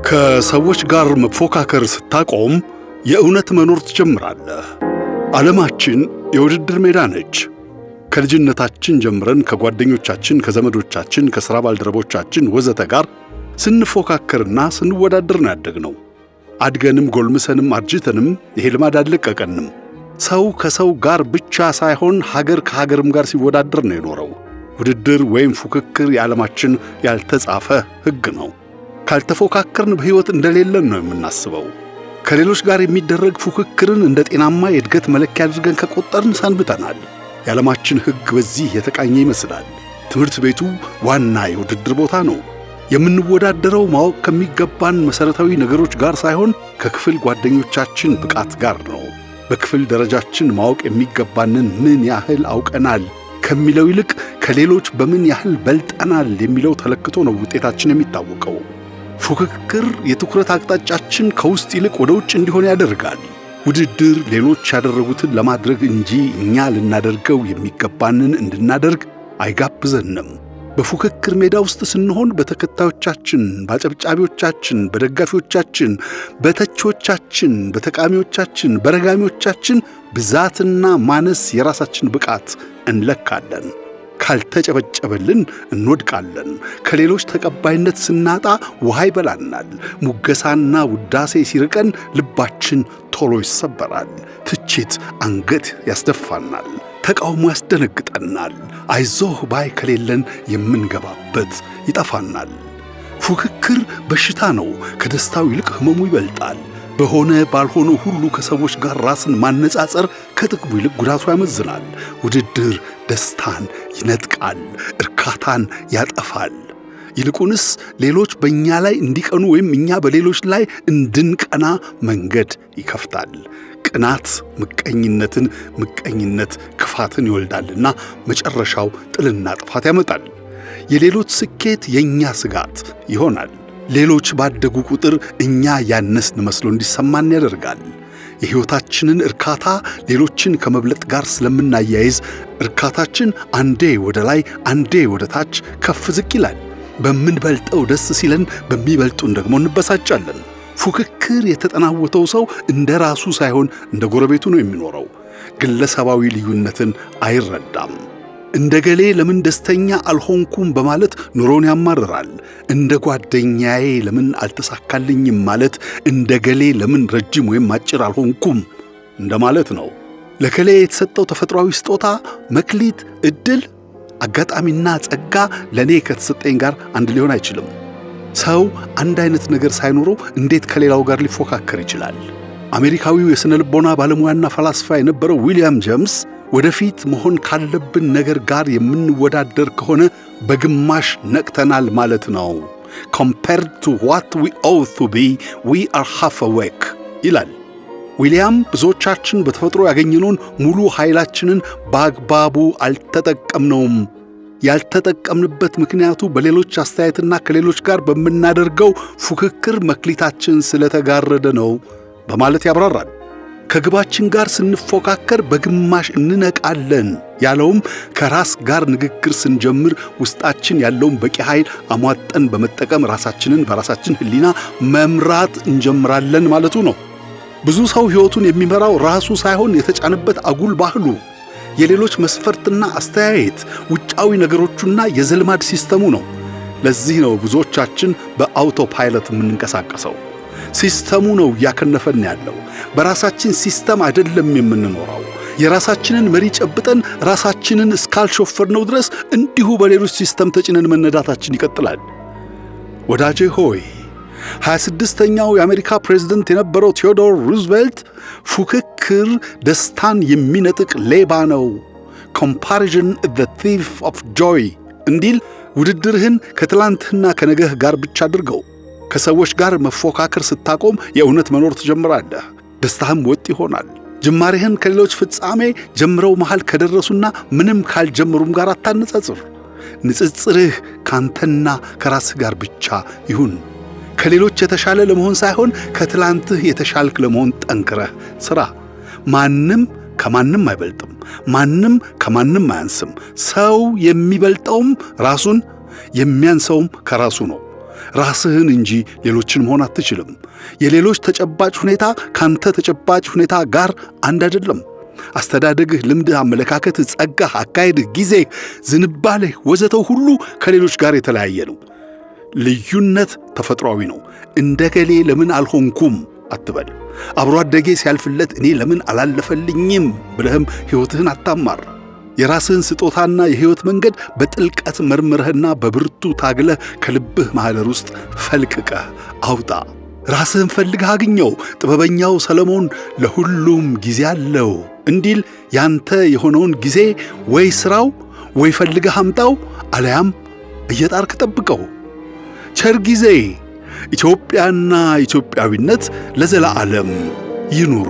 ከሰዎች ጋር መፎካከር ስታቆም የእውነት መኖር ትጀምራለህ። ዓለማችን የውድድር ሜዳ ነች። ከልጅነታችን ጀምረን ከጓደኞቻችን፣ ከዘመዶቻችን፣ ከሥራ ባልደረቦቻችን ወዘተ ጋር ስንፎካከርና ስንወዳደር ነው ያደግነው። አድገንም ጎልምሰንም አርጅተንም ይሄ ልማድ አልለቀቀንም። ሰው ከሰው ጋር ብቻ ሳይሆን ሀገር ከሀገርም ጋር ሲወዳደር ነው የኖረው። ውድድር ወይም ፉክክር የዓለማችን ያልተጻፈ ሕግ ነው። ካልተፎካከርን በሕይወት እንደሌለን ነው የምናስበው። ከሌሎች ጋር የሚደረግ ፉክክርን እንደ ጤናማ የእድገት መለኪያ አድርገን ከቆጠርን ሰንብተናል። የዓለማችን ሕግ በዚህ የተቃኘ ይመስላል። ትምህርት ቤቱ ዋና የውድድር ቦታ ነው። የምንወዳደረው ማወቅ ከሚገባን መሠረታዊ ነገሮች ጋር ሳይሆን ከክፍል ጓደኞቻችን ብቃት ጋር ነው። በክፍል ደረጃችን ማወቅ የሚገባንን ምን ያህል አውቀናል ከሚለው ይልቅ ከሌሎች በምን ያህል በልጠናል የሚለው ተለክቶ ነው ውጤታችን የሚታወቀው። ፉክክር የትኩረት አቅጣጫችን ከውስጥ ይልቅ ወደ ውጭ እንዲሆን ያደርጋል። ውድድር ሌሎች ያደረጉትን ለማድረግ እንጂ እኛ ልናደርገው የሚገባንን እንድናደርግ አይጋብዘንም። በፉክክር ሜዳ ውስጥ ስንሆን በተከታዮቻችን፣ በአጨብጫቢዎቻችን፣ በደጋፊዎቻችን፣ በተቾቻችን፣ በተቃሚዎቻችን፣ በረጋሚዎቻችን ብዛትና ማነስ የራሳችን ብቃት እንለካለን። ካልተጨበጨበልን እንወድቃለን። ከሌሎች ተቀባይነት ስናጣ ውሃ ይበላናል። ሙገሳና ውዳሴ ሲርቀን ልባችን ቶሎ ይሰበራል። ትችት አንገት ያስደፋናል። ተቃውሞ ያስደነግጠናል። አይዞህ ባይ ከሌለን የምንገባበት ይጠፋናል። ፉክክር በሽታ ነው። ከደስታው ይልቅ ሕመሙ ይበልጣል። በሆነ ባልሆነ ሁሉ ከሰዎች ጋር ራስን ማነጻጸር ከጥቅሙ ይልቅ ጉዳቱ ያመዝናል። ውድድር ደስታን ይነጥቃል፣ እርካታን ያጠፋል። ይልቁንስ ሌሎች በእኛ ላይ እንዲቀኑ ወይም እኛ በሌሎች ላይ እንድንቀና መንገድ ይከፍታል። ቅናት ምቀኝነትን፣ ምቀኝነት ክፋትን ይወልዳልና መጨረሻው ጥልና ጥፋት ያመጣል። የሌሎች ስኬት የእኛ ስጋት ይሆናል። ሌሎች ባደጉ ቁጥር እኛ ያነስን መስሎ እንዲሰማን ያደርጋል። የሕይወታችንን እርካታ ሌሎችን ከመብለጥ ጋር ስለምናያይዝ እርካታችን አንዴ ወደ ላይ አንዴ ወደ ታች ከፍ ዝቅ ይላል። በምንበልጠው ደስ ሲለን፣ በሚበልጡን ደግሞ እንበሳጫለን። ፉክክር የተጠናወተው ሰው እንደ ራሱ ሳይሆን እንደ ጎረቤቱ ነው የሚኖረው። ግለሰባዊ ልዩነትን አይረዳም። እንደ ገሌ ለምን ደስተኛ አልሆንኩም በማለት ኑሮን ያማርራል። እንደ ጓደኛዬ ለምን አልተሳካልኝም ማለት እንደ ገሌ ለምን ረጅም ወይም አጭር አልሆንኩም እንደማለት ነው። ለከሌ የተሰጠው ተፈጥሯዊ ስጦታ፣ መክሊት፣ ዕድል፣ አጋጣሚና ጸጋ ለእኔ ከተሰጠኝ ጋር አንድ ሊሆን አይችልም። ሰው አንድ አይነት ነገር ሳይኖረው እንዴት ከሌላው ጋር ሊፎካከር ይችላል? አሜሪካዊው የሥነ ልቦና ባለሙያና ፈላስፋ የነበረው ዊልያም ጄምስ ወደፊት መሆን ካለብን ነገር ጋር የምንወዳደር ከሆነ በግማሽ ነቅተናል ማለት ነው። compared to what we ought to be, we are half awake ይላል። ዊልያም ብዙዎቻችን በተፈጥሮ ያገኘነውን ሙሉ ኃይላችንን በአግባቡ አልተጠቀምነውም። ያልተጠቀምንበት ምክንያቱ በሌሎች አስተያየትና ከሌሎች ጋር በምናደርገው ፉክክር መክሊታችን ስለተጋረደ ነው በማለት ያብራራል። ከግባችን ጋር ስንፎካከር በግማሽ እንነቃለን ያለውም ከራስ ጋር ንግግር ስንጀምር ውስጣችን ያለውን በቂ ኃይል አሟጠን በመጠቀም ራሳችንን በራሳችን ሕሊና መምራት እንጀምራለን ማለቱ ነው። ብዙ ሰው ሕይወቱን የሚመራው ራሱ ሳይሆን የተጫነበት አጉል ባህሉ፣ የሌሎች መስፈርትና አስተያየት፣ ውጫዊ ነገሮቹና የዘልማድ ሲስተሙ ነው። ለዚህ ነው ብዙዎቻችን በአውቶ ፓይለት የምንንቀሳቀሰው። ሲስተሙ ነው እያከነፈን ያለው። በራሳችን ሲስተም አይደለም የምንኖረው። የራሳችንን መሪ ጨብጠን ራሳችንን እስካልሾፈርነው ድረስ እንዲሁ በሌሎች ሲስተም ተጭነን መነዳታችን ይቀጥላል። ወዳጄ ሆይ 26ኛው የአሜሪካ ፕሬዝደንት የነበረው ቴዎዶር ሩዝቬልት ፉክክር ደስታን የሚነጥቅ ሌባ ነው፣ ኮምፓሪዥን the thief of joy እንዲል ውድድርህን ከትላንትና ከነገህ ጋር ብቻ አድርገው። ከሰዎች ጋር መፎካከር ስታቆም የእውነት መኖር ትጀምራለህ። ደስታህም ወጥ ይሆናል። ጅማሬህን ከሌሎች ፍጻሜ ጀምረው መሃል ከደረሱና ምንም ካልጀመሩም ጋር አታነጻጽር። ንጽጽርህ ካንተና ከራስህ ጋር ብቻ ይሁን። ከሌሎች የተሻለ ለመሆን ሳይሆን ከትላንትህ የተሻልክ ለመሆን ጠንክረህ ሥራ። ማንም ከማንም አይበልጥም፣ ማንም ከማንም አያንስም። ሰው የሚበልጠውም ራሱን የሚያንሰውም ከራሱ ነው። ራስህን እንጂ ሌሎችን መሆን አትችልም። የሌሎች ተጨባጭ ሁኔታ ካንተ ተጨባጭ ሁኔታ ጋር አንድ አይደለም። አስተዳደግህ፣ ልምድህ፣ አመለካከትህ፣ ጸጋህ፣ አካሄድህ፣ ጊዜህ፣ ዝንባሌህ ወዘተው ሁሉ ከሌሎች ጋር የተለያየ ነው። ልዩነት ተፈጥሯዊ ነው። እንደ ገሌ ለምን አልሆንኩም አትበል። አብሮ አደጌ ሲያልፍለት እኔ ለምን አላለፈልኝም ብለህም ሕይወትህን አታማር። የራስህን ስጦታና የሕይወት መንገድ በጥልቀት መርምረህና በብርቱ ታግለህ ከልብህ ማኅደር ውስጥ ፈልቅቀህ አውጣ። ራስህን ፈልገህ አግኘው። ጥበበኛው ሰለሞን ለሁሉም ጊዜ አለው እንዲል ያንተ የሆነውን ጊዜ ወይ ሥራው ወይ ፈልገህ አምጣው፣ አለያም እየጣርክ ጠብቀው። ቸር ጊዜ። ኢትዮጵያና ኢትዮጵያዊነት ለዘላለም ይኑሩ።